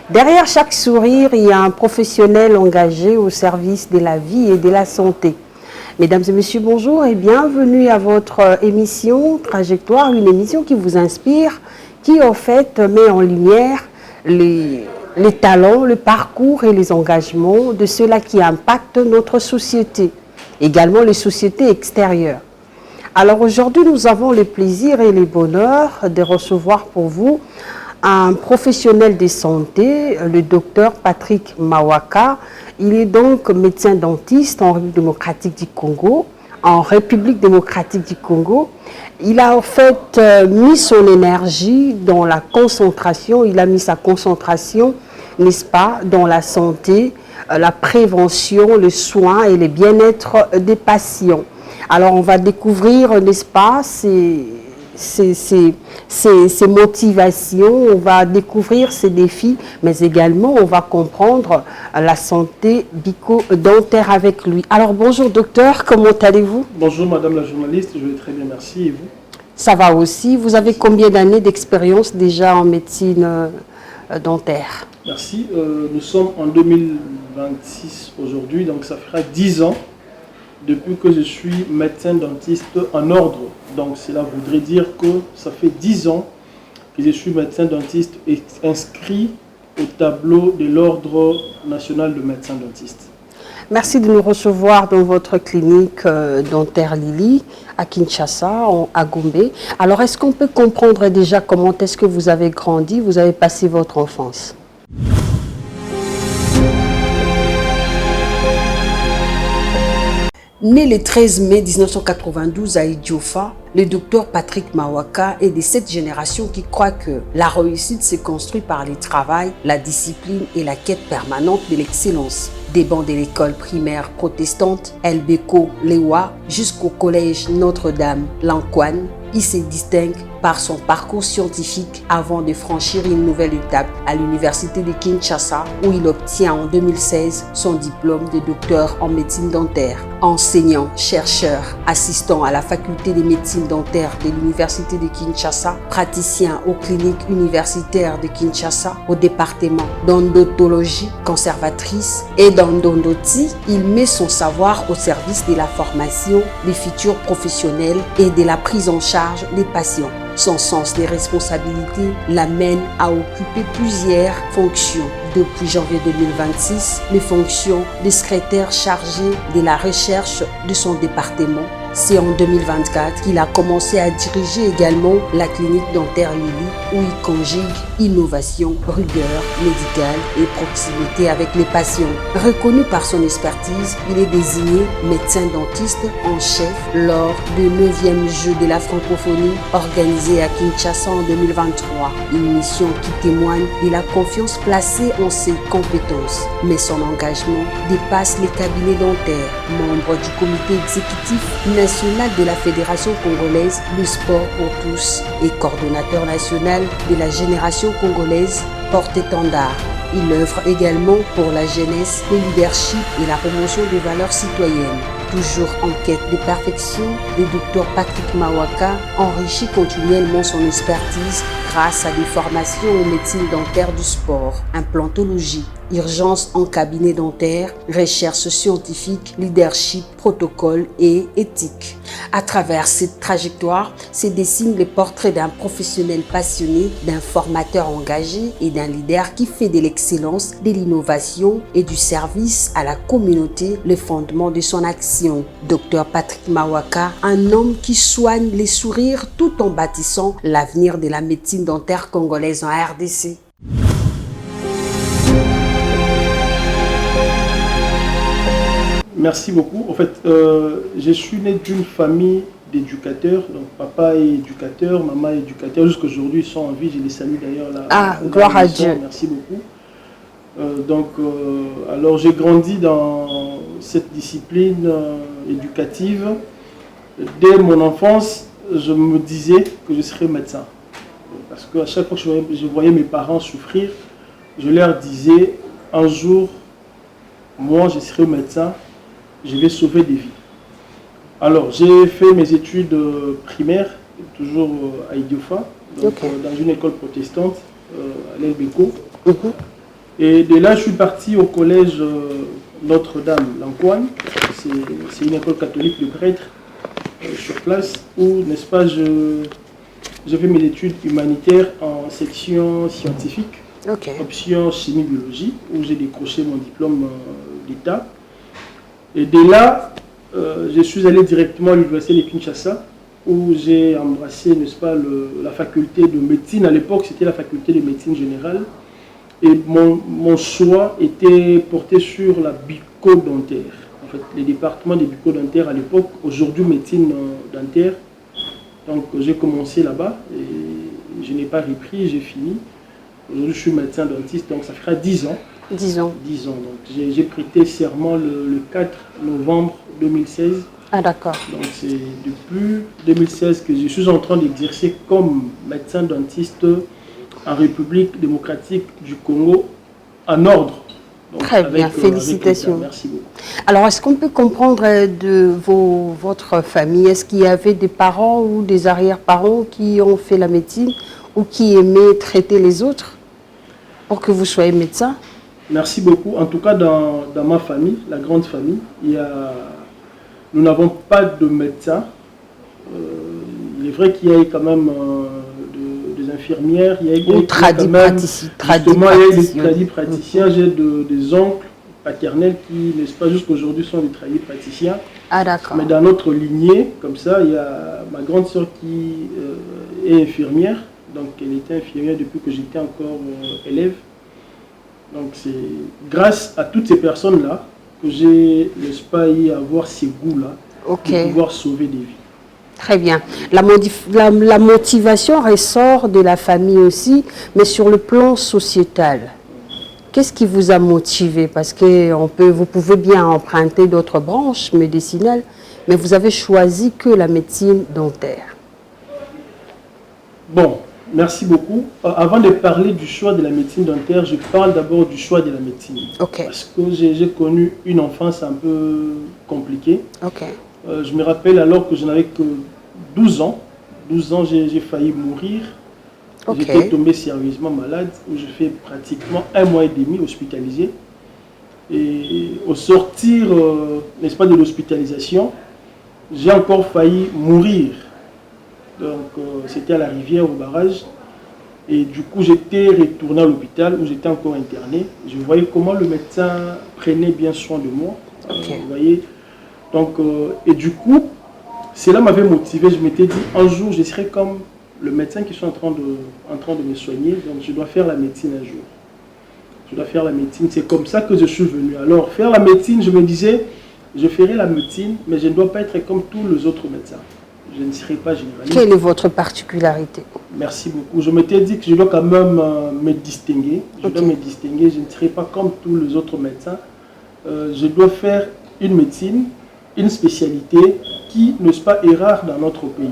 Derrière chaque sourire, il y a un professionnel engagé au service de la vie et de la santé. Mesdames et messieurs, bonjour et bienvenue à votre émission Trajectoire, une émission qui vous inspire, qui en fait met en lumière les talents, le parcours et les engagements de ceux-là qui impactent notre société, également les sociétés extérieures. Alors aujourd'hui, nous avons le plaisir et le bonheur de recevoir pour vous un professionnel de santé, le docteur Patrick Mawaka. Il est donc médecin dentiste en République démocratique du Congo. Il a en fait mis son énergie dans la concentration, il a mis sa concentration, n'est-ce pas, dans la santé, la prévention, le soin et le bien-être des patients. Alors on va découvrir, n'est-ce pas, ses motivations, on va découvrir ses défis, mais également on va comprendre la santé bucco-dentaire avec lui. Alors bonjour docteur, comment allez-vous? Bonjour madame la journaliste, je vais très bien, merci. Et vous? Ça va aussi. Vous avez combien d'années d'expérience déjà en médecine dentaire? Merci, nous sommes en 2026 aujourd'hui, donc ça fera 10 ans depuis que je suis médecin dentiste en ordre. Donc cela voudrait dire que ça fait 10 ans que je suis médecin dentiste et inscrit au tableau de l'ordre national de médecins dentistes. Merci de nous recevoir dans votre clinique dentaire Lili à Kinshasa, à Gombe. Alors est-ce qu'on peut comprendre déjà comment est-ce que vous avez grandi, vous avez passé votre enfance? Né le 13 mai 1992 à Idiofa, le docteur Patrick Mawaka est de cette génération qui croit que la réussite se construit par le travail, la discipline et la quête permanente de l'excellence. Des bancs de l'école primaire protestante El Beko Lewa jusqu'au collège Notre-Dame Lankwan, il se distingue par son parcours scientifique avant de franchir une nouvelle étape à l'université de Kinshasa où il obtient en 2016 son diplôme de docteur en médecine dentaire. Enseignant, chercheur, assistant à la faculté de médecine dentaire de l'université de Kinshasa, praticien aux cliniques universitaires de Kinshasa au département d'odontologie conservatrice et d'endodontie, il met son savoir au service de la formation des futurs professionnels et de la prise en charge des patients. Son sens des responsabilités l'amène à occuper plusieurs fonctions. Depuis janvier 2026, les fonctions de secrétaire chargé de la recherche de son département. C'est en 2024 qu'il a commencé à diriger également la clinique dentaire Lili où il conjugue innovation, rigueur médicale et proximité avec les patients. Reconnu par son expertise, il est désigné médecin dentiste en chef lors du 9e Jeu de la francophonie organisé à Kinshasa en 2023. Une mission qui témoigne de la confiance placée en ses compétences. Mais son engagement dépasse les cabinets dentaires. Membre du comité exécutif national de la Fédération congolaise du sport pour tous et coordonnateur national de la génération congolaise porte-étendard. Il œuvre également pour la jeunesse, le leadership et la promotion des valeurs citoyennes. Toujours en quête de perfection, le docteur Patrick Mawaka enrichit continuellement son expertise grâce à des formations en médecine dentaire du sport, implantologie, urgence en cabinet dentaire, recherche scientifique, leadership, protocole et éthique. À travers cette trajectoire se dessinent les portraits d'un professionnel passionné, d'un formateur engagé et d'un leader qui fait de l'excellence, de l'innovation et du service à la communauté le fondement de son action. Dr Patrick Mawaka, un homme qui soigne les sourires tout en bâtissant l'avenir de la médecine dentaire congolaise en RDC. Merci beaucoup. En fait, je suis né d'une famille d'éducateurs. Donc, papa est éducateur, maman est éducateur. Jusqu'à aujourd'hui, ils sont en vie. Je les salue d'ailleurs là. Ah, gloire à Dieu. Merci beaucoup. Alors, j'ai grandi dans cette discipline éducative. Dès mon enfance, je me disais que je serais médecin. Parce qu'à chaque fois que je voyais mes parents souffrir, je leur disais, un jour, moi, je serai médecin. Je vais sauver des vies. Alors, j'ai fait mes études primaires, toujours à Idiofa, dans une école protestante, à l'Elbeco. Et de là, je suis parti au collège Notre-Dame, Lancoine. C'est une école catholique de prêtres sur place, où, n'est-ce pas, j'ai fait mes études humanitaires en section scientifique, option chimie-biologie, où j'ai décroché mon diplôme d'État. Et de là, je suis allé directement à l'université de Kinshasa, où j'ai embrassé, n'est-ce pas, la faculté de médecine. À l'époque, c'était la faculté de médecine générale. Et mon choix était porté sur la bucco-dentaire. En fait, les départements des bucco-dentaires à l'époque, aujourd'hui médecine dentaire. Donc, j'ai commencé là-bas et je n'ai pas repris, j'ai fini. Aujourd'hui, je suis médecin dentiste, donc ça fera 10 ans. 10 ans. 10 ans. Donc, j'ai prêté serment le 4 novembre 2016. Ah, d'accord. Donc, c'est depuis 2016 que je suis en train d'exercer comme médecin dentiste en République démocratique du Congo, en ordre. Donc, très bien, félicitations. Merci beaucoup. Alors, est-ce qu'on peut comprendre de votre famille, est-ce qu'il y avait des parents ou des arrière-parents qui ont fait la médecine ou qui aimaient traiter les autres pour que vous soyez médecin? Merci beaucoup. En tout cas, dans ma famille, la grande famille, nous n'avons pas de médecin. Il est vrai qu'il y a quand même des infirmières, il y a des tradis praticiens. J'ai des oncles paternels qui, n'est-ce pas, jusqu'aujourd'hui sont des tradis praticiens. Ah, d'accord. Mais dans notre lignée, comme ça, il y a ma grande soeur qui est infirmière. Donc, elle était infirmière depuis que j'étais encore élève. Donc, c'est grâce à toutes ces personnes-là que j'ai, n'est-ce pas, eu à avoir ces goûts-là pour pouvoir sauver des vies. Très bien. La motivation ressort de la famille aussi, mais sur le plan sociétal. Qu'est-ce qui vous a motivé? Parce que vous pouvez bien emprunter d'autres branches médicinales, mais vous avez choisi que la médecine dentaire. Bon, merci beaucoup. Avant de parler du choix de la médecine dentaire, je parle d'abord du choix de la médecine. Parce que j'ai connu une enfance un peu compliquée. Je me rappelle alors que je n'avais que 12 ans. 12 ans, j'ai failli mourir. J'étais tombé sérieusement malade, où je fais pratiquement 1 mois et demi hospitalisé. Et au sortir, n'est-ce pas, de l'hospitalisation, j'ai encore failli mourir. Donc, c'était à la rivière, au barrage. Et du coup, j'étais retourné à l'hôpital où j'étais encore interné. Je voyais comment le médecin prenait bien soin de moi. Vous voyez. Donc, et du coup, cela m'avait motivé. Je m'étais dit, un jour, je serai comme le médecin qui est en train de me soigner. Donc, je dois faire la médecine un jour. Je dois faire la médecine. C'est comme ça que je suis venu. Alors, faire la médecine, je me disais, je ferai la médecine, mais je ne dois pas être comme tous les autres médecins. Je ne serai pas généraliste. Quelle est votre particularité? Merci beaucoup. Je m'étais dit que je dois quand même me distinguer. Je dois me distinguer. Je ne serai pas comme tous les autres médecins. Je dois faire une médecine, une spécialité qui, n'est-ce pas, est rare dans notre pays.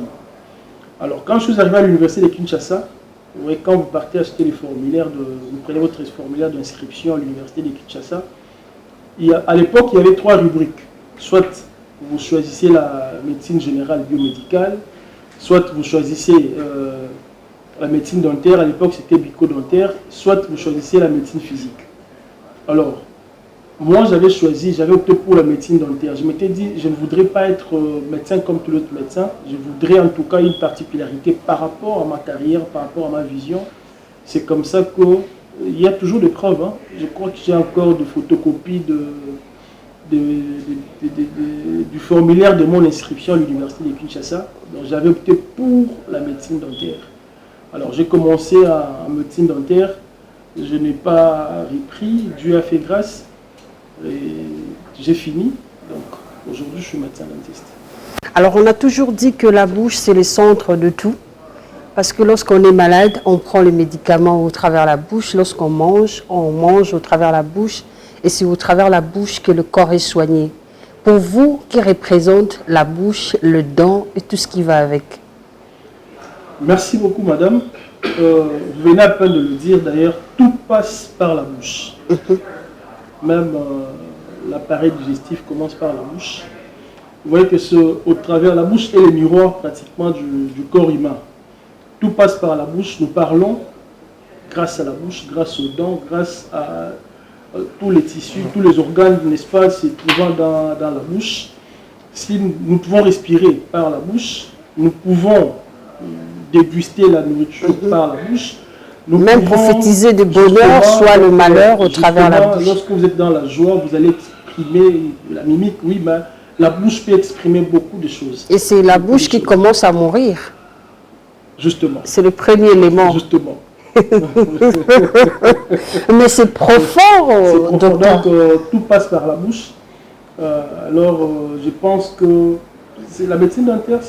Alors, quand je suis arrivé à l'université de Kinshasa, vous voyez, quand vous partez acheter les formulaires, vous prenez votre formulaire d'inscription à l'université de Kinshasa, à l'époque, il y avait 3 rubriques. Soit vous choisissez la médecine générale biomédicale, soit vous choisissez la médecine dentaire, à l'époque c'était bucco-dentaire, soit vous choisissez la médecine physique. Alors, Moi, j'avais opté pour la médecine dentaire. Je m'étais dit, je ne voudrais pas être médecin comme tout autre médecin. Je voudrais en tout cas une particularité par rapport à ma carrière, par rapport à ma vision. C'est comme ça qu'il y a toujours des preuves. Hein. Je crois que j'ai encore des photocopies du formulaire de mon inscription à l'université de Kinshasa. Donc j'avais opté pour la médecine dentaire. Alors j'ai commencé en médecine dentaire. Je n'ai pas repris. Dieu a fait grâce. Et j'ai fini, donc aujourd'hui je suis médecin dentiste. Alors on a toujours dit que la bouche c'est le centre de tout, parce que lorsqu'on est malade, on prend les médicaments au travers la bouche, lorsqu'on mange, on mange au travers la bouche, et c'est au travers la bouche que le corps est soigné. Pour vous, qui représente la bouche, le dent et tout ce qui va avec? Merci beaucoup madame. Vous venez à peine de le dire d'ailleurs, tout passe par la bouche. Même l'appareil digestif commence par la bouche. Vous voyez que au travers la bouche est le miroir pratiquement du corps humain. Tout passe par la bouche. Nous parlons grâce à la bouche, grâce aux dents, grâce à tous les tissus, tous les organes, n'est-ce pas, se trouvant dans la bouche. Si nous pouvons respirer par la bouche, nous pouvons déguster la nourriture par la bouche. Même prophétiser de bonheur, soit le malheur au travers la bouche. Lorsque vous êtes dans la joie, vous allez exprimer la mimique. Oui, mais la bouche peut exprimer beaucoup de choses. Et c'est la bouche qui commence à mourir. Justement. C'est le premier élément. Justement. Mais c'est profond. C'est profond. Donc, tout passe par la bouche. Je pense que la médecine dentaire,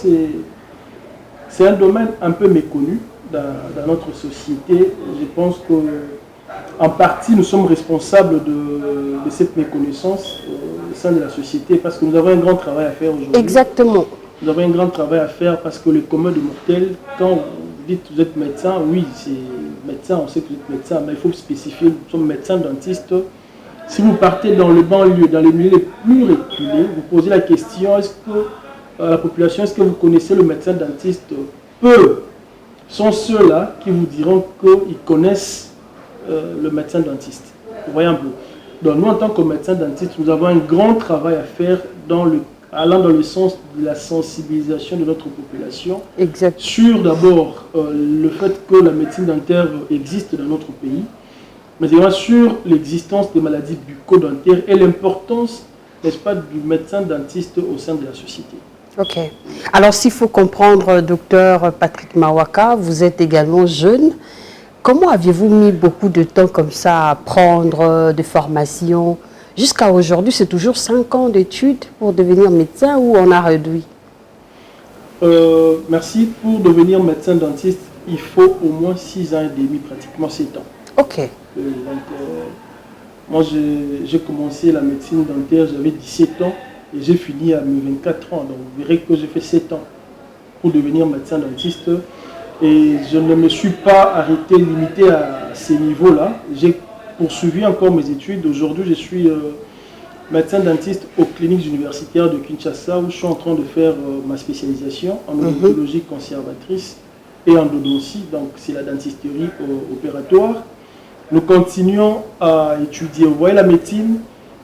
c'est un domaine un peu méconnu dans notre société. Je pense qu'en partie, nous sommes responsables de cette méconnaissance au sein de la société parce que nous avons un grand travail à faire aujourd'hui. Exactement. Nous avons un grand travail à faire parce que le commun des mortels, quand vous dites que vous êtes médecin, oui, c'est médecin, on sait que vous êtes médecin, mais il faut spécifier, nous sommes médecins dentistes. Si vous partez dans le banlieue, dans les milieux les plus reculés, vous posez la question, est-ce que la population, est-ce que vous connaissez le médecin dentiste? Peu sont ceux-là qui vous diront qu'ils connaissent le médecin dentiste. Vous voyez un peu. Donc nous, en tant que médecin dentiste, nous avons un grand travail à faire allant dans le sens de la sensibilisation de notre population. Exact. Sur d'abord le fait que la médecine dentaire existe dans notre pays, mais également sur l'existence des maladies bucco-dentaires et l'importance, n'est-ce pas, du médecin dentiste au sein de la société. Ok. Alors, s'il faut comprendre, docteur Patrick Mawaka, vous êtes également jeune. Comment aviez-vous mis beaucoup de temps comme ça à prendre des formations? Jusqu'à aujourd'hui, c'est toujours 5 ans d'études pour devenir médecin ou on a réduit? Merci. Pour devenir médecin dentiste, il faut au moins 6 ans et demi, pratiquement 7 ans. Ok. Moi, j'ai commencé la médecine dentaire, j'avais 17 ans. Et j'ai fini à mes 24 ans, donc vous verrez que j'ai fait 7 ans pour devenir médecin dentiste. Et je ne me suis pas arrêté, limité à ces niveaux-là. J'ai poursuivi encore mes études. Aujourd'hui, je suis médecin dentiste aux cliniques universitaires de Kinshasa, où je suis en train de faire ma spécialisation en odontologie conservatrice et endodontie. Donc, c'est la dentisterie opératoire. Nous continuons à étudier. Vous voyez, la médecine,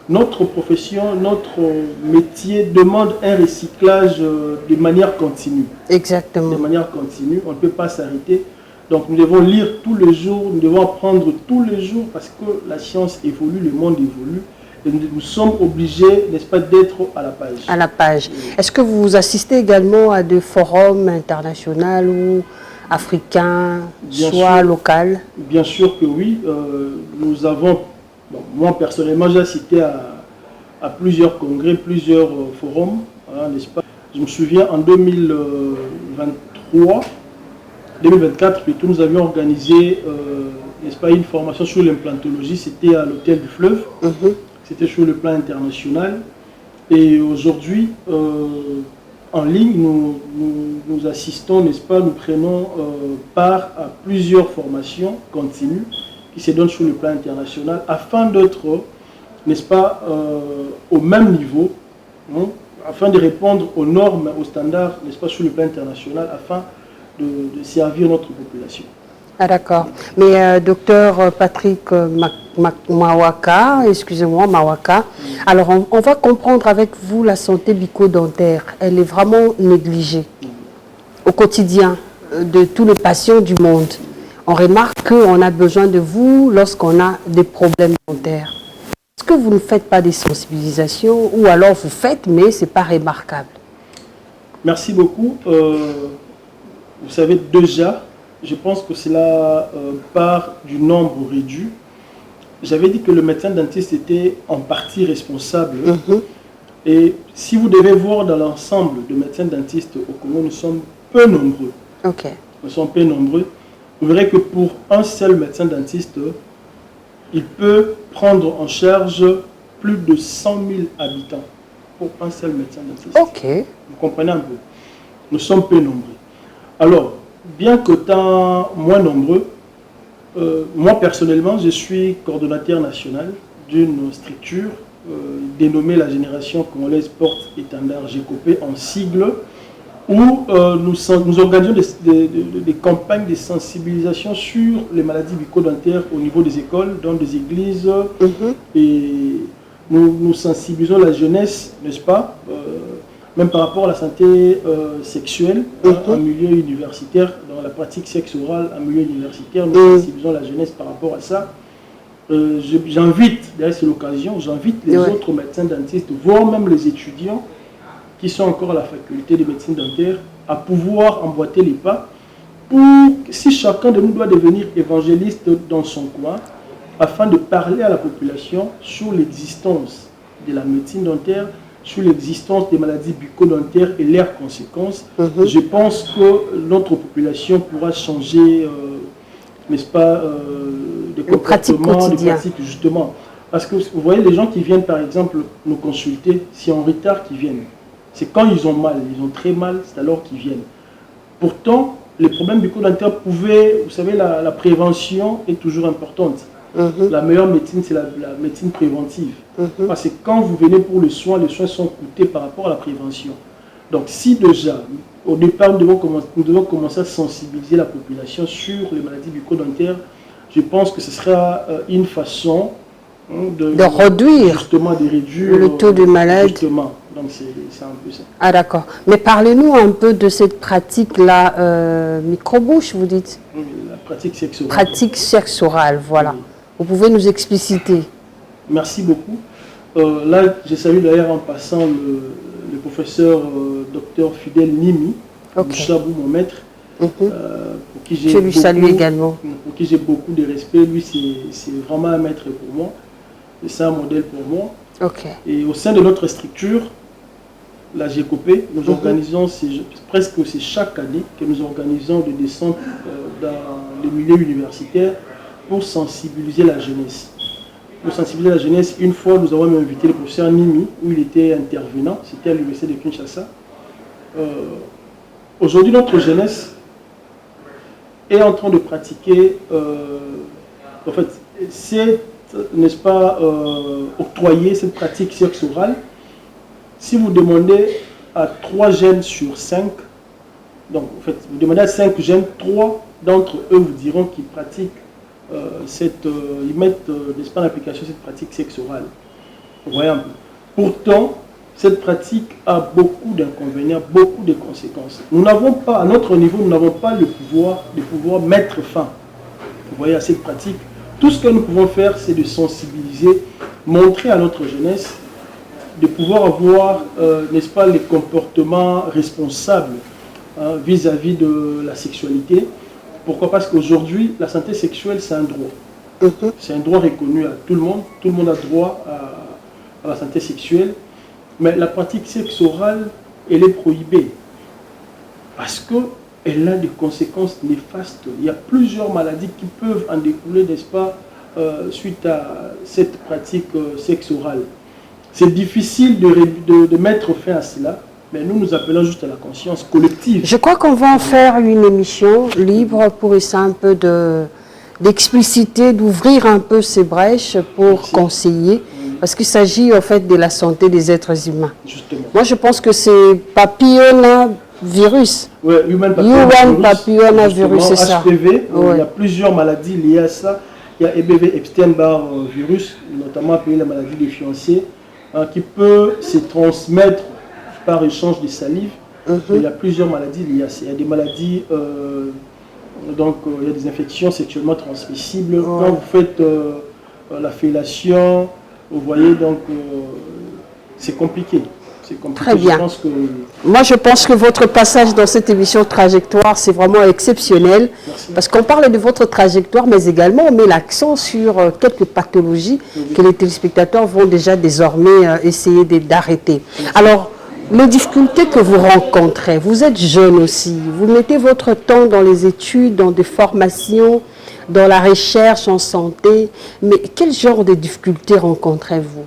notre profession, notre métier demande un recyclage de manière continue. Exactement. De manière continue, on ne peut pas s'arrêter. Donc nous devons lire tous les jours, nous devons apprendre tous les jours parce que la science évolue, le monde évolue. Et nous sommes obligés, n'est-ce pas, d'être à la page. À la page. Est-ce que vous assistez également à des forums internationaux ou africains, soit locaux? Bien sûr que oui. Nous avons... Bon, moi, personnellement, j'ai assisté à plusieurs congrès, plusieurs forums, hein, n'est-ce pas? Je me souviens, en 2024, plutôt, nous avions organisé, n'est-ce pas, une formation sur l'implantologie. C'était à l'Hôtel du Fleuve. C'était sur le plan international. Et aujourd'hui, en ligne, nous assistons, n'est-ce pas, nous prenons part à plusieurs formations continues qui se donnent sur le plan international afin d'être, n'est-ce pas, au même niveau, hein, afin de répondre aux normes, aux standards, n'est-ce pas, sur le plan international, afin de servir notre population. Ah d'accord. Mais docteur Patrick Mawaka, excusez-moi, Mawaka, alors on va comprendre avec vous la santé bucco-dentaire. Elle est vraiment négligée au quotidien de tous les patients du monde. On remarque qu'on a besoin de vous lorsqu'on a des problèmes dentaires. Est-ce que vous ne faites pas des sensibilisations ou alors vous faites, mais ce n'est pas remarquable? Merci beaucoup. Vous savez déjà, je pense que cela part du nombre réduit. J'avais dit que le médecin dentiste était en partie responsable. Et si vous devez voir dans l'ensemble de médecins dentistes au Congo, nous sommes peu nombreux. Nous sommes peu nombreux. Vous verrez que pour un seul médecin dentiste, il peut prendre en charge plus de 100 000 habitants pour un seul médecin dentiste. Vous comprenez un peu? Nous sommes peu nombreux. Alors, bien qu'étant moins nombreux, moi personnellement, je suis coordonnateur national d'une structure dénommée la Génération Congolaise Porte-Étendard GECOPE en sigle, où nous organisons des campagnes de sensibilisation sur les maladies bucco-dentaires au niveau des écoles, dans des églises, et nous sensibilisons la jeunesse, n'est-ce pas, même par rapport à la santé sexuelle, en milieu universitaire, dans la pratique sexe orale en milieu universitaire, nous sensibilisons la jeunesse par rapport à ça. J'invite, d'ailleurs c'est l'occasion, j'invite les autres médecins dentistes, voire même les étudiants qui sont encore à la faculté de médecine dentaire, à pouvoir emboîter les pas pour, si chacun de nous doit devenir évangéliste dans son coin, afin de parler à la population sur l'existence de la médecine dentaire, sur l'existence des maladies bucco-dentaires et leurs conséquences. Je pense que notre population pourra changer, n'est-ce pas, de comportement, de pratique, justement. Parce que vous voyez, les gens qui viennent, par exemple, nous consulter, c'est en retard qu'ils viennent. C'est quand ils ont mal, ils ont très mal, c'est alors qu'ils viennent. Pourtant, les problèmes bucco-dentaires pouvaient, vous savez, la prévention est toujours importante. La meilleure médecine, c'est la médecine préventive. Parce que quand vous venez pour les soins sont coûtés par rapport à la prévention. Donc si déjà, au départ, nous devons commencer à sensibiliser la population sur les maladies bucco-dentaires, je pense que ce sera une façon de réduire, justement, le taux de malades. Justement. Donc c'est un peu ça. Ah d'accord. Mais parlez-nous un peu de cette pratique-là, micro-bouche, vous dites? Oui, la pratique sexorale. Pratique sexorale, voilà. Oui. Vous pouvez nous expliciter? Merci beaucoup. Là, je salue d'ailleurs en passant le professeur Dr Fidèle Nimi, Chabou, mon maître, pour qui j'ai beaucoup de respect. Lui, c'est vraiment un maître pour moi. C'est un modèle pour moi. Et au sein de notre structure, la GECOPE, nous organisons, presque c'est chaque année que nous organisons des descentes dans les milieux universitaires pour sensibiliser la jeunesse. Pour sensibiliser la jeunesse, une fois, nous avons invité le professeur Nimi, où il était intervenant, c'était à l'université de Kinshasa. Aujourd'hui, notre jeunesse est en train de pratiquer, en fait, n'est-ce pas, octroyer cette pratique sexorale. Si vous demandez à 3 jeunes sur 5, donc en fait, vous demandez à 5 jeunes, 3 d'entre eux vous diront qu'ils pratiquent ils mettent, n'est-ce pas, en application cette pratique sexorale. Vous voyez un peu. Pourtant, cette pratique a beaucoup d'inconvénients, beaucoup de conséquences. Nous n'avons pas, à notre niveau, nous n'avons pas le pouvoir de pouvoir mettre fin, vous voyez, à cette pratique. Tout ce que nous pouvons faire, c'est de sensibiliser, montrer à notre jeunesse de pouvoir avoir, n'est-ce pas, les comportements responsables vis-à-vis de la sexualité. Pourquoi? Parce qu'aujourd'hui, la santé sexuelle, c'est un droit. C'est un droit reconnu à tout le monde. Tout le monde a droit à la santé sexuelle. Mais la pratique sexorale, elle est prohibée. Parce qu'elle a des conséquences néfastes. Il y a plusieurs maladies qui peuvent en découler, n'est-ce pas, suite à cette pratique sexorale. C'est difficile de mettre fin à cela. Mais nous appelons juste à la conscience collective. Je crois qu'on va en faire une émission libre pour essayer un peu d'expliciter, d'ouvrir un peu ces brèches pour conseiller. Parce qu'il s'agit en fait de la santé des êtres humains. Justement. Moi je pense que ces papillons-là virus. Oui, Human Papillomavirus, c'est ça. HPV, il y a plusieurs maladies liées à ça. Il y a EBV, Epstein-Barr virus, notamment appelé la maladie des fiancés, qui peut se transmettre par échange de salive. Il y a plusieurs maladies liées à ça. Il y a des maladies, donc il y a des infections sexuellement transmissibles. Quand vous faites la fellation, vous voyez, donc c'est compliqué. Très bien. Moi, je pense que votre passage dans cette émission Trajectoire, c'est vraiment exceptionnel. Merci. Parce qu'on parle de votre trajectoire, mais également on met l'accent sur quelques pathologies que les téléspectateurs vont déjà désormais essayer d'arrêter. Alors, les difficultés que vous rencontrez, vous êtes jeune aussi, vous mettez votre temps dans les études, dans des formations, dans la recherche en santé, mais quel genre de difficultés rencontrez-vous?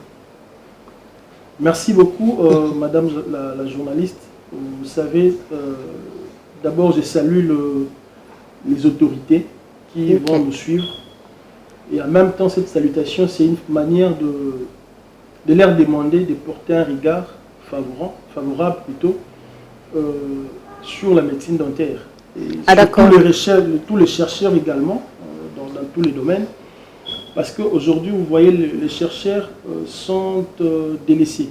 Merci beaucoup, Madame la journaliste. Vous savez, d'abord, je salue les autorités qui vont nous suivre. Et en même temps, cette salutation, c'est une manière de leur demander de porter un regard favorable plutôt, sur la médecine dentaire. Et tous les chercheurs également, dans tous les domaines. Parce qu'aujourd'hui, vous voyez, les chercheurs sont délaissés.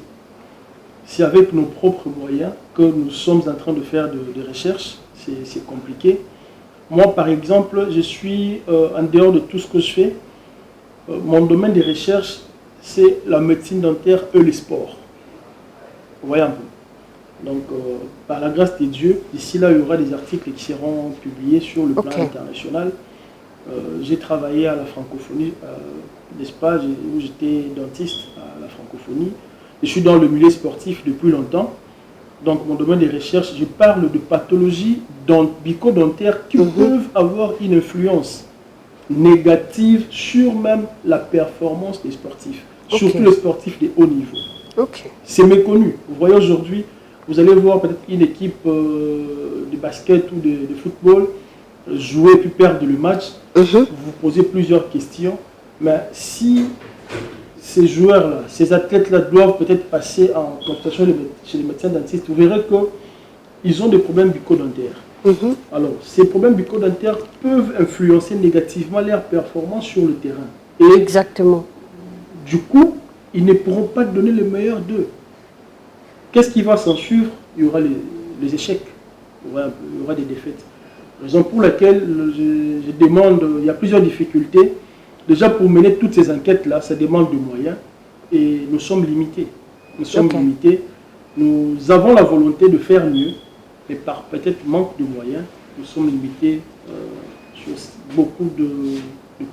C'est avec nos propres moyens que nous sommes en train de faire des recherches. C'est compliqué. Moi, par exemple, je suis en dehors de tout ce que je fais. Mon domaine de recherche, c'est la médecine dentaire et les sports. Vous voyez un peu. Donc, par la grâce de Dieu, d'ici là, il y aura des articles qui seront publiés sur le plan international. J'ai travaillé à la francophonie, n'est-ce pas, où j'étais dentiste à la francophonie. Je suis dans le milieu sportif depuis longtemps. Donc mon domaine de recherche, je parle de pathologies bucco-dentaires qui peuvent avoir une influence négative sur même la performance des sportifs, surtout les sportifs de haut niveau. C'est méconnu. Vous voyez aujourd'hui, vous allez voir peut-être une équipe de basket ou de football jouer puis perdre le match, vous vous posez plusieurs questions, mais si ces joueurs-là, ces athlètes-là doivent peut-être passer en consultation chez les médecins dentistes, vous verrez qu'ils ont des problèmes bucco-dentaires. Alors, ces problèmes bucco-dentaires peuvent influencer négativement leur performance sur le terrain. Et exactement. Du coup, ils ne pourront pas donner le meilleur d'eux. Qu'est-ce qui va s'en suivre? Il y aura les échecs, il y aura des défaites. Raison pour laquelle je demande, il y a plusieurs difficultés. Déjà, pour mener toutes ces enquêtes-là, ça demande de moyens et nous sommes limités. Nous avons la volonté de faire mieux, mais par peut-être manque de moyens, nous sommes limités sur beaucoup de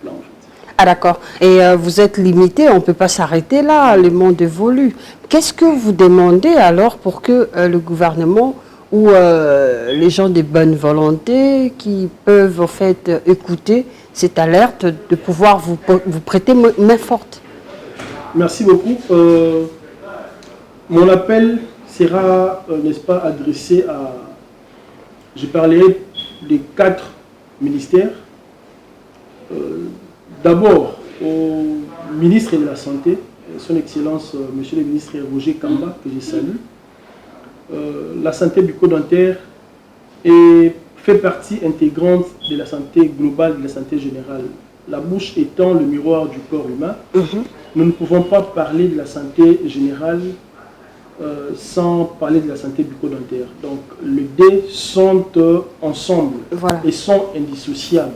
plans. En fait. Ah d'accord. Et vous êtes limité, on ne peut pas s'arrêter là, le monde évolue. Qu'est-ce que vous demandez alors pour que le gouvernement ou les gens de bonne volonté qui peuvent en fait écouter cette alerte, de pouvoir vous prêter main forte? Merci beaucoup. Mon appel sera, n'est-ce pas, adressé à... Je parlerai des 4 ministères. D'abord au ministre de la Santé, son Excellence, Monsieur le ministre Roger Kamba, que je salue. La santé bucco-dentaire fait partie intégrante de la santé globale, de la santé générale. La bouche étant le miroir du corps humain, nous ne pouvons pas parler de la santé générale sans parler de la santé bucco-dentaire. Donc les deux sont ensemble et sont indissociables.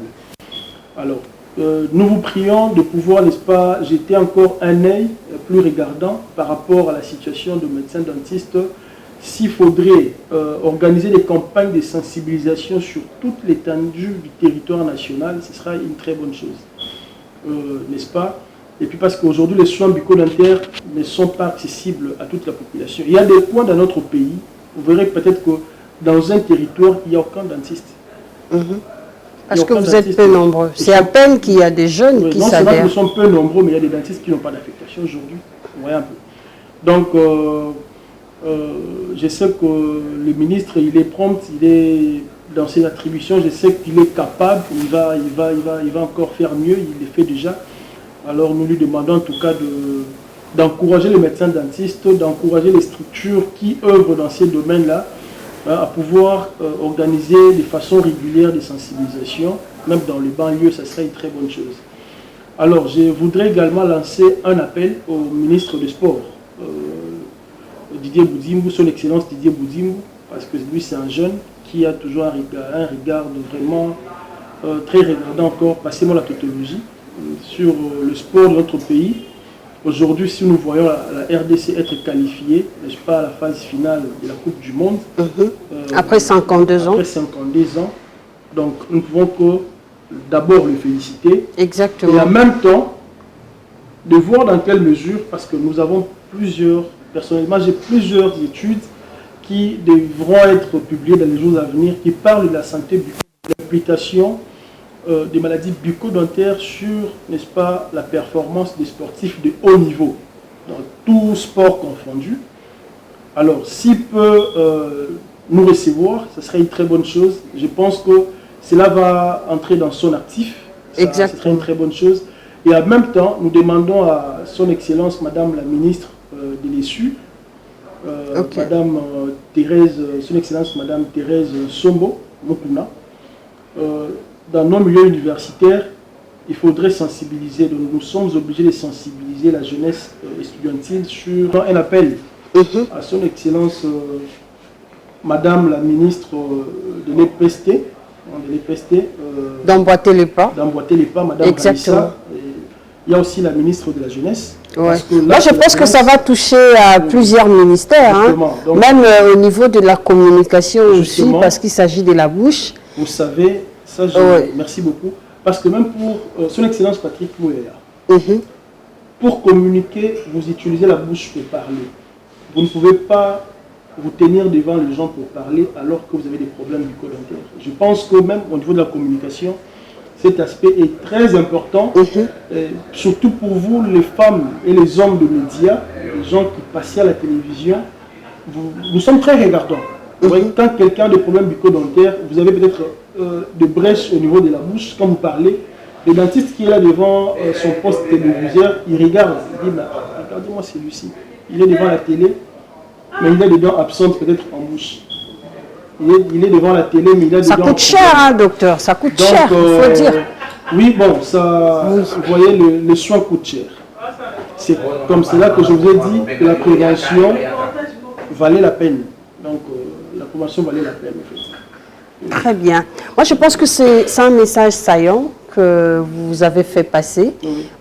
Alors, nous vous prions de pouvoir, n'est-ce pas, jeter encore un œil plus regardant par rapport à la situation de médecins dentistes. S'il faudrait organiser des campagnes de sensibilisation sur toute l'étendue du territoire national, ce sera une très bonne chose, n'est-ce pas? Et puis parce qu'aujourd'hui, les soins bucco-dentaires ne sont pas accessibles à toute la population. Il y a des coins dans notre pays, vous verrez peut-être que dans un territoire, il n'y a aucun dentiste. Parce que vous êtes peu nombreux. C'est à peine qu'il y a des jeunes qui s'adhèrent. Non, c'est vrai que nous sommes peu nombreux, mais il y a des dentistes qui n'ont pas d'affectation aujourd'hui. Vous voyez un peu. Donc, je sais que le ministre, il est prompt, il est dans ses attributions, je sais qu'il est capable, il va encore faire mieux, il le fait déjà. Alors nous lui demandons en tout cas d'encourager les médecins dentistes, d'encourager les structures qui œuvrent dans ces domaines-là à pouvoir organiser de façon régulière des sensibilisations, même dans les banlieues, ça serait une très bonne chose. Alors, je voudrais également lancer un appel au ministre des Sports, Didier Boudimbo, son excellence Didier Boudimbo, parce que lui c'est un jeune qui a toujours un regard vraiment très regardant encore, passez-moi la tautologie, sur le sport de notre pays. Aujourd'hui, si nous voyons la RDC être qualifiée, n'est-ce pas, à la phase finale de la Coupe du Monde, après 52 ans. Après 52 ans, donc nous ne pouvons que d'abord le féliciter. Exactement. Et en même temps, de voir dans quelle mesure, parce que nous avons plusieurs, personnellement j'ai plusieurs études qui devront être publiées dans les jours à venir, qui parlent de la santé buccale, de l'implication des maladies bucco-dentaires sur, n'est-ce pas, la performance des sportifs de haut niveau, dans tout sport confondu. Alors, s'il peut nous recevoir, ce serait une très bonne chose. Je pense que cela va entrer dans son actif. Ce serait une très bonne chose. Et en même temps, nous demandons à son Excellence, Madame la Ministre de l'ESU, Madame Thérèse, son Excellence Madame Thérèse Sombo Mokuna, dans nos milieux universitaires, il faudrait sensibiliser. Donc nous sommes obligés de sensibiliser la jeunesse estudiantine sur un appel à son Excellence Madame la Ministre de l'EPST, d'emboîter les pas. D'emboîter les pas, Madame Kalissa. Il y a aussi la ministre de la Jeunesse. Ouais. Moi, je pense que ça va toucher à plusieurs ministères, hein. Donc, même au niveau de la communication aussi, parce qu'il s'agit de la bouche. Vous savez, ça, merci beaucoup. Parce que même pour son Excellence Patrick Mouéa, pour communiquer, vous utilisez la bouche pour parler. Vous ne pouvez pas vous tenir devant les gens pour parler alors que vous avez des problèmes bucco-dentaires. Je pense que même au niveau de la communication, cet aspect est très important, surtout pour vous, les femmes et les hommes de médias, les gens qui passent à la télévision. Nous sommes très regardants. Vous voyez, quand quelqu'un a des problèmes bucco-dentaires, vous avez peut-être des brèches au niveau de la bouche, quand vous parlez, le dentiste qui est là devant son poste téléviseur, il regarde, il dit, regardez-moi celui-ci, il est devant la télé, mais il a des dents absentes peut-être en bouche. Il est devant la télé, mais il a des dents... Ça coûte cher, hein, docteur, ça coûte cher, il faut dire. Oui, bon, ça, vous voyez, le soin coûte cher. C'est comme cela que je vous ai dit que la prévention valait la peine. Donc, la prévention valait la peine, en fait. Très bien. Moi, je pense que c'est un message saillant que vous avez fait passer.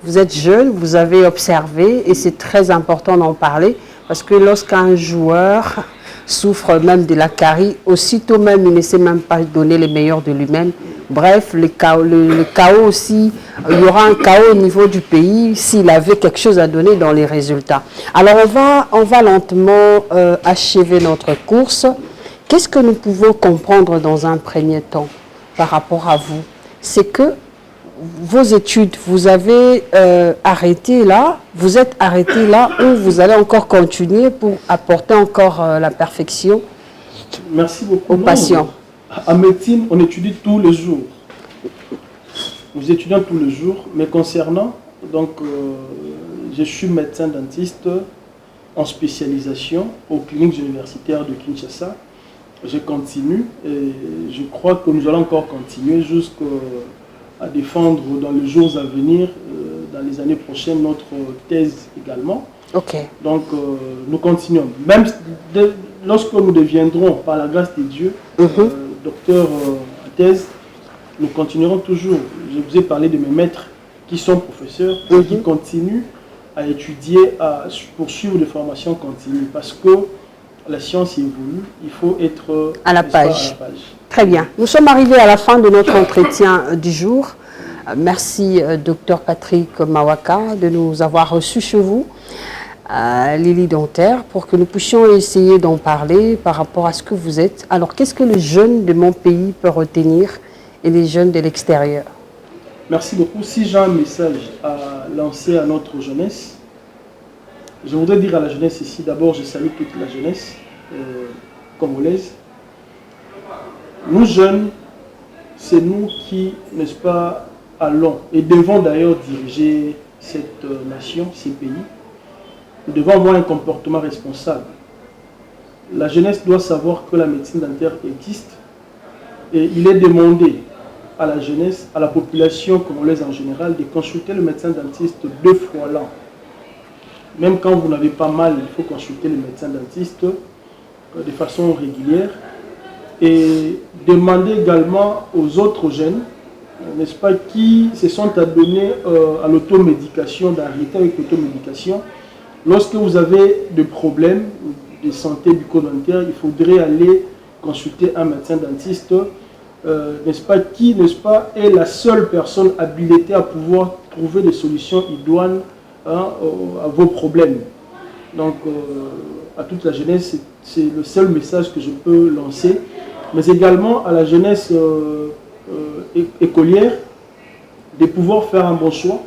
Vous êtes jeune, vous avez observé, et c'est très important d'en parler, parce que lorsqu'un joueur souffre même de la carie, aussitôt même, il ne sait même pas donner les meilleurs de lui-même. Bref, le chaos aussi, il y aura un chaos au niveau du pays s'il avait quelque chose à donner dans les résultats. Alors, on va lentement achever notre course. Qu'est-ce que nous pouvons comprendre dans un premier temps par rapport à vous? C'est que vos études, vous avez arrêté là, vous êtes arrêté là ou vous allez encore continuer pour apporter encore la perfection. Merci beaucoup. Aux patients. En médecine, on étudie tous les jours. Nous étudions tous les jours, mais concernant, donc, je suis médecin dentiste en spécialisation aux cliniques universitaires de Kinshasa. Je continue et je crois que nous allons encore continuer jusqu'à défendre dans les jours à venir, dans les années prochaines, notre thèse également. Donc, nous continuons. Même lorsque nous deviendrons, par la grâce de Dieu, docteur en thèse, nous continuerons toujours. Je vous ai parlé de mes maîtres qui sont professeurs et qui continuent à étudier, à poursuivre des formations continues parce que la science évolue, il faut être à la page. Très bien. Nous sommes arrivés à la fin de notre entretien du jour. Merci, docteur Patrick Mawaka, de nous avoir reçus chez vous, Lily Dentaire, pour que nous puissions essayer d'en parler par rapport à ce que vous êtes. Alors, qu'est-ce que les jeunes de mon pays peuvent retenir et les jeunes de l'extérieur? Merci beaucoup. Si j'ai un message à lancer à notre jeunesse, je voudrais dire à la jeunesse ici, d'abord je salue toute la jeunesse congolaise. Nous jeunes, c'est nous qui, n'est-ce pas, allons et devons d'ailleurs diriger cette nation, ces pays. Nous devons avoir un comportement responsable. la jeunesse doit savoir que la médecine dentaire existe et il est demandé à la jeunesse, à la population congolaise en général, de consulter le médecin dentiste 2 fois l'an. Même quand vous n'avez pas mal, il faut consulter le médecin dentiste de façon régulière et demander également aux autres jeunes, n'est-ce pas, qui se sont adonnés à l'automédication, d'arrêter avec l'automédication. Lorsque vous avez des problèmes de santé bucco-dentaire, il faudrait aller consulter un médecin dentiste, n'est-ce pas, qui, n'est-ce pas, est la seule personne habilitée à pouvoir trouver des solutions idoines à vos problèmes. Donc, à toute la jeunesse, c'est le seul message que je peux lancer, mais également à la jeunesse écolière, de pouvoir faire un bon choix,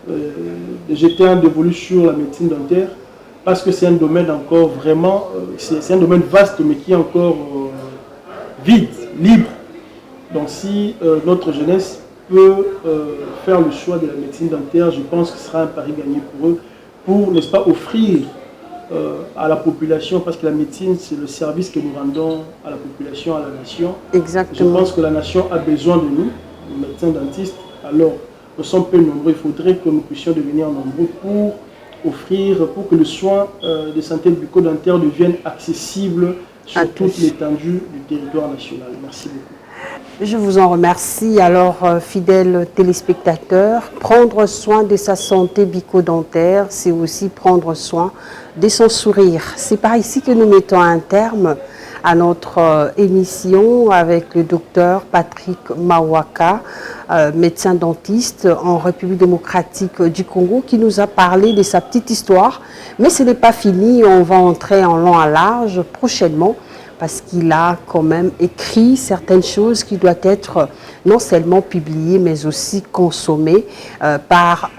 de jeter un dévolu sur la médecine dentaire, parce que c'est un domaine encore vraiment, c'est un domaine vaste, mais qui est encore vide, libre. Donc si notre jeunesse peut faire le choix de la médecine dentaire, je pense que ce sera un pari gagné pour eux, pour, n'est-ce pas, offrir à la population, parce que la médecine, c'est le service que nous rendons à la population, à la nation. Exactement. Je pense que la nation a besoin de nous, les médecins dentistes. Alors, nous sommes peu nombreux, il faudrait que nous puissions devenir nombreux pour offrir, pour que le soin de santé bucco-dentaire devienne accessible sur toute l'étendue du territoire national. Merci beaucoup. Je vous en remercie. Alors, fidèles téléspectateurs, prendre soin de sa santé bucco-dentaire, c'est aussi prendre soin de son sourire. C'est par ici que nous mettons un terme à notre émission avec le docteur Patrick Mawaka, médecin dentiste en République démocratique du Congo, qui nous a parlé de sa petite histoire. Mais ce n'est pas fini, on va entrer en long à large prochainement, parce qu'il a quand même écrit certaines choses qui doivent être non seulement publiées, mais aussi consommées par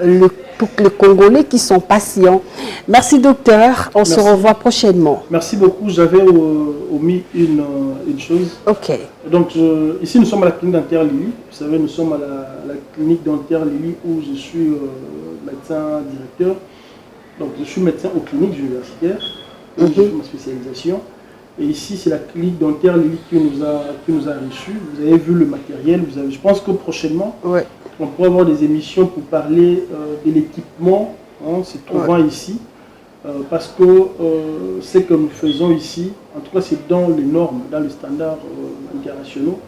tous les Congolais qui sont patients. Merci docteur, on se revoit prochainement. Merci beaucoup, j'avais omis une chose. Ok. Donc ici nous sommes à la clinique dentaire Lili, vous savez nous sommes à la clinique dentaire Lili où je suis médecin directeur. Donc je suis médecin aux cliniques universitaires, où je fais ma spécialisation. Et ici, c'est la clinique dentaire Lili qui nous a reçus. Vous avez vu le matériel. Je pense que prochainement, on pourra avoir des émissions pour parler de l'équipement se trouvant ici. Parce que ce que nous faisons ici, en tout cas, c'est dans les normes, dans les standards internationaux.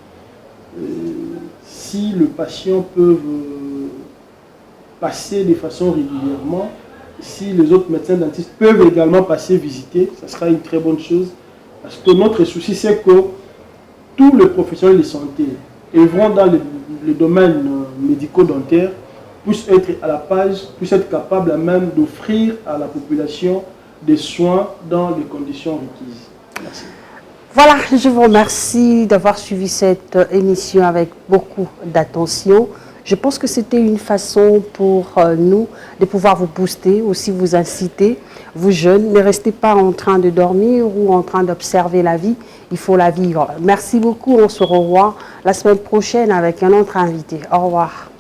Si le patient peut passer de façon régulièrement, si les autres médecins dentistes peuvent également passer visiter, ça sera une très bonne chose. Parce que notre souci, c'est que tous les professionnels de santé œuvrant dans le domaine médico-dentaire puissent être à la page, puissent être capables à même d'offrir à la population des soins dans les conditions requises. Merci. Voilà, je vous remercie d'avoir suivi cette émission avec beaucoup d'attention. Je pense que c'était une façon pour nous de pouvoir vous booster, aussi vous inciter. Vous jeunes, ne restez pas en train de dormir ou en train d'observer la vie, il faut la vivre. Merci beaucoup, on se revoit la semaine prochaine avec un autre invité. Au revoir.